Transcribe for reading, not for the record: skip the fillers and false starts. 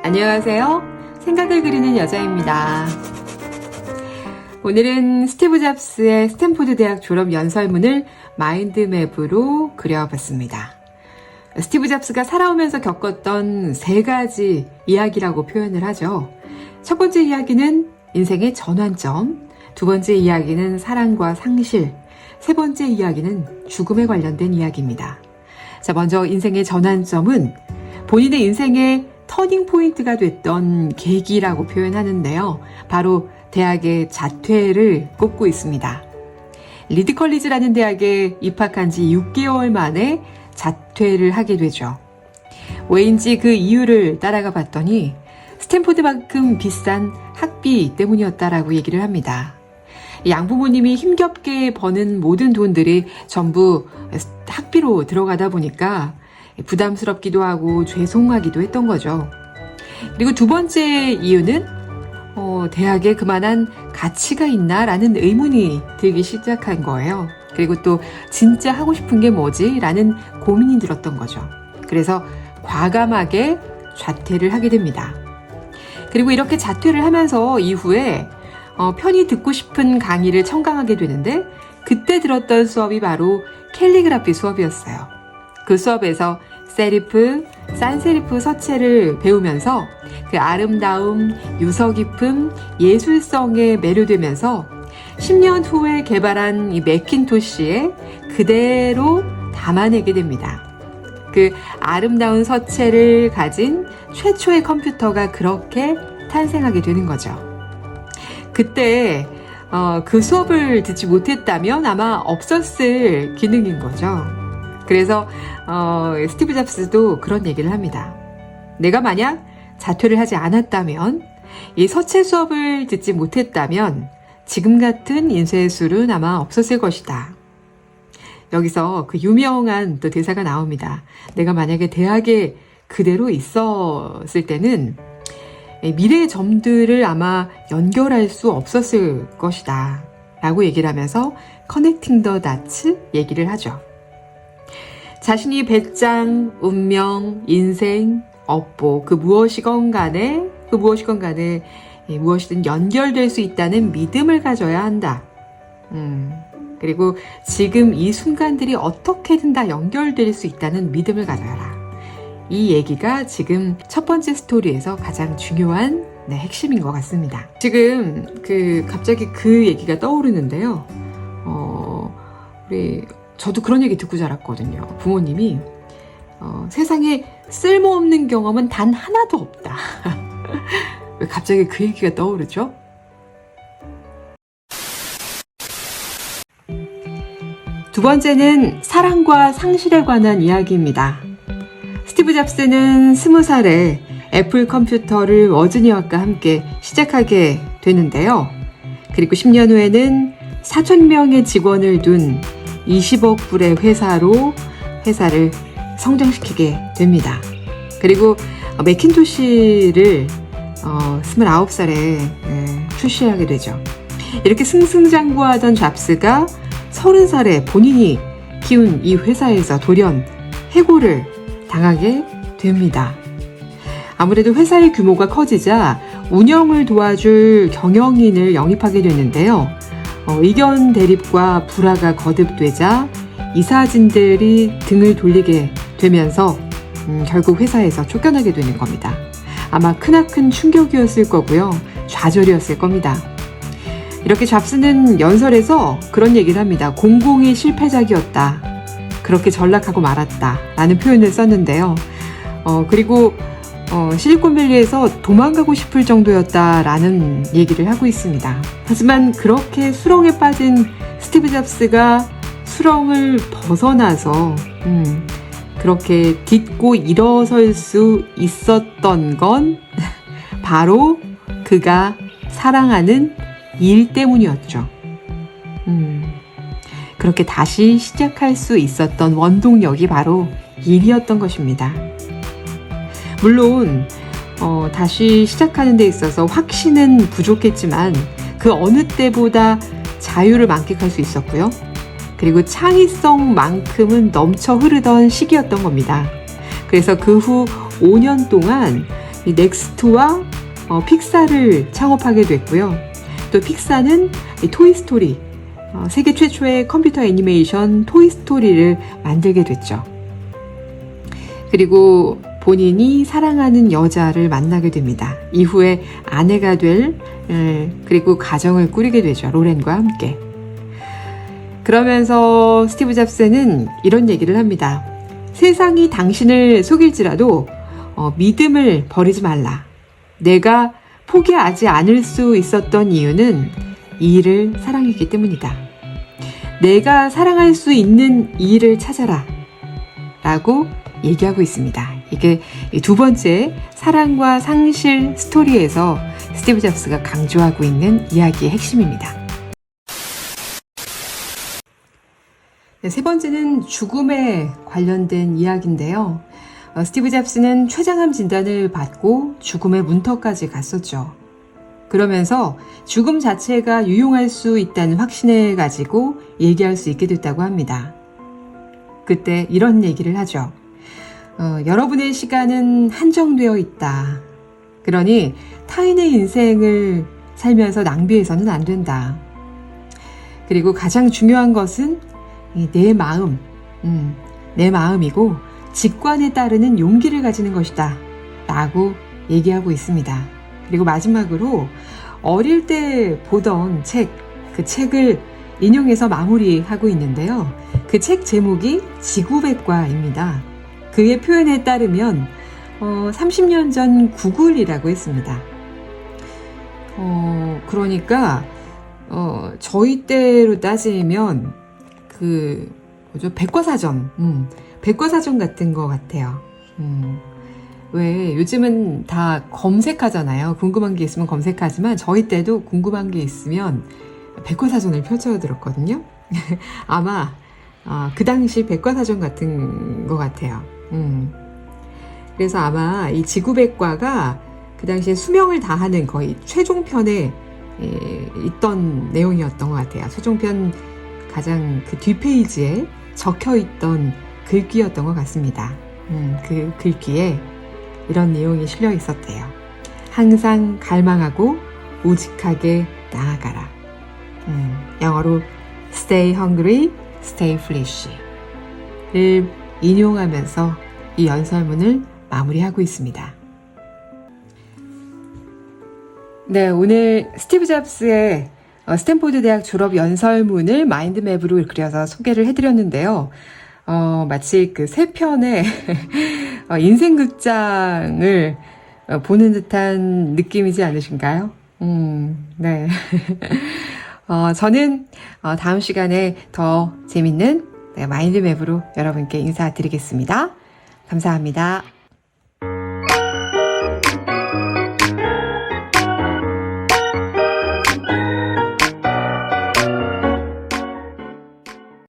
안녕하세요. 생각을 그리는 여자입니다. 오늘은 스티브 잡스의 스탠포드 대학 졸업 연설문을 마인드맵으로 그려봤습니다. 스티브 잡스가 살아오면서 겪었던 3가지 이야기라고 표현을 하죠. 첫 번째 이야기는 인생의 전환점, 두 번째 이야기는 사랑과 상실, 세 번째 이야기는 죽음에 관련된 이야기입니다. 자, 먼저 인생의 전환점은 본인의 인생의 터닝 포인트가 됐던 계기라고 표현하는데요. 바로 대학의 자퇴를 꼽고 있습니다. 리드 컬리지라는 대학에 입학한 지 6개월 만에 자퇴를 하게 되죠. 왜인지 그 이유를 따라가 봤더니 스탠포드만큼 비싼 학비 때문이었다라고 얘기를 합니다. 양부모님이 힘겹게 버는 모든 돈들이 전부 학비로 들어가다 보니까 부담스럽기도 하고 죄송하기도 했던 거죠. 그리고 두 번째 이유는 대학에 그만한 가치가 있나라는 의문이 들기 시작한 거예요. 그리고 또 진짜 하고 싶은 게 뭐지? 라는 고민이 들었던 거죠. 그래서 과감하게 자퇴를 하게 됩니다. 그리고 이렇게 자퇴를 하면서 이후에 편히 듣고 싶은 강의를 청강하게 되는데 그때 들었던 수업이 바로 캘리그라피 수업이었어요. 그 수업에서 세리프, 산세리프 서체를 배우면서 그 아름다움, 유서 깊음, 예술성에 매료되면서 10년 후에 개발한 이 매킨토시에 그대로 담아내게 됩니다. 그 아름다운 서체를 가진 최초의 컴퓨터가 그렇게 탄생하게 되는 거죠. 그때 그 수업을 듣지 못했다면 아마 없었을 기능인 거죠. 그래서 스티브 잡스도 그런 얘기를 합니다. 내가 만약 자퇴를 하지 않았다면, 이 서체 수업을 듣지 못했다면 지금 같은 인쇄술은 아마 없었을 것이다. 여기서 그 유명한 또 대사가 나옵니다. 내가 만약에 대학에 그대로 있었을 때는 미래의 점들을 아마 연결할 수 없었을 것이다 라고 얘기를 하면서 커넥팅 더 다츠 얘기를 하죠. 자신이 배짱, 운명, 인생, 업보 그 무엇이건 간에 무엇이든 연결될 수 있다는 믿음을 가져야 한다. 그리고 지금 이 순간들이 어떻게든 다 연결될 수 있다는 믿음을 가져라. 이 얘기가 지금 첫 번째 스토리에서 가장 중요한 핵심인 것 같습니다. 지금 갑자기 그 얘기가 떠오르는데요. 저도 그런 얘기 듣고 자랐거든요. 부모님이 세상에 쓸모없는 경험은 단 하나도 없다. 왜 갑자기 그 얘기가 떠오르죠? 두 번째는 사랑과 상실에 관한 이야기입니다. 스티브 잡스는 20살에 애플 컴퓨터를 워즈니아와 함께 시작하게 되는데요. 그리고 10년 후에는 4,000명의 직원을 둔 20억 불의 회사를 성장시키게 됩니다. 그리고 매킨토시를 29살에 출시하게 되죠. 이렇게 승승장구하던 잡스가 30살에 본인이 키운 이 회사에서 돌연 해고를 당하게 됩니다. 아무래도 회사의 규모가 커지자 운영을 도와줄 경영인을 영입하게 되는데요. 의견 대립과 불화가 거듭되자 이사진들이 등을 돌리게 되면서 결국 회사에서 쫓겨나게 되는 겁니다. 아마 크나큰 충격이었을 거고요. 좌절이었을 겁니다. 이렇게 잡스는 연설에서 그런 얘기를 합니다. 공공이 실패작이었다. 그렇게 전락하고 말았다. 라는 표현을 썼는데요. 그리고 실리콘밸리에서 도망가고 싶을 정도였다라는 얘기를 하고 있습니다. 하지만 그렇게 수렁에 빠진 스티브 잡스가 수렁을 벗어나서 그렇게 딛고 일어설 수 있었던 건 바로 그가 사랑하는 일 때문이었죠. 그렇게 다시 시작할 수 있었던 원동력이 바로 일이었던 것입니다. 물론 다시 시작하는 데 있어서 확신은 부족했지만 그 어느 때보다 자유를 만끽할 수 있었고요. 그리고 창의성만큼은 넘쳐 흐르던 시기였던 겁니다. 그래서 그 후 5년 동안 이 넥스트와 픽사를 창업하게 됐고요. 또 픽사는 이 토이스토리, 세계 최초의 컴퓨터 애니메이션 토이스토리를 만들게 됐죠. 그리고 본인이 사랑하는 여자를 만나게 됩니다. 이후에 아내가 그리고 가정을 꾸리게 되죠. 로렌과 함께. 그러면서 스티브 잡스는 이런 얘기를 합니다. 세상이 당신을 속일지라도 믿음을 버리지 말라. 내가 포기하지 않을 수 있었던 이유는 이 일을 사랑했기 때문이다. 내가 사랑할 수 있는 이 일을 찾아라. 라고 얘기하고 있습니다. 이게 두 번째 사랑과 상실 스토리에서 스티브 잡스가 강조하고 있는 이야기의 핵심입니다. 세 번째는 죽음에 관련된 이야기인데요. 스티브 잡스는 췌장암 진단을 받고 죽음의 문턱까지 갔었죠. 그러면서 죽음 자체가 유용할 수 있다는 확신을 가지고 얘기할 수 있게 됐다고 합니다. 그때 이런 얘기를 하죠. 여러분의 시간은 한정되어 있다. 그러니 타인의 인생을 살면서 낭비해서는 안 된다. 그리고 가장 중요한 것은 내 마음, 내 마음이고 직관에 따르는 용기를 가지는 것이다. 라고 얘기하고 있습니다. 그리고 마지막으로 어릴 때 보던 그 책을 인용해서 마무리하고 있는데요. 그 책 제목이 지구백과입니다. 그의 표현에 따르면 30년 전 구글이라고 했습니다. 그러니까 저희 때로 따지면 백과사전, 백과사전 같은 것 같아요. 왜 요즘은 다 검색하잖아요. 궁금한 게 있으면 검색하지만 저희 때도 궁금한 게 있으면 백과사전을 펼쳐들었거든요. 아마 그 당시 백과사전 같은 것 같아요. 그래서 아마 이 지구백과가 그 당시에 수명을 다하는 거의 최종편에 있던 내용이었던 것 같아요. 최종편 가장 그 뒷페이지에 적혀있던 글귀였던 것 같습니다. 그 글귀에 이런 내용이 실려 있었대요. 항상 갈망하고 우직하게 나아가라. 영어로 Stay hungry, stay foolish를 인용하면서 이 연설문을 마무리하고 있습니다. 네, 오늘 스티브 잡스의 스탠포드 대학 졸업 연설문을 마인드맵으로 그려서 소개를 해드렸는데요. 마치 그 세 편의 인생 극장을 보는 듯한 느낌이지 않으신가요? 네. 저는 다음 시간에 더 재밌는 마인드맵으로 여러분께 인사드리겠습니다. 감사합니다.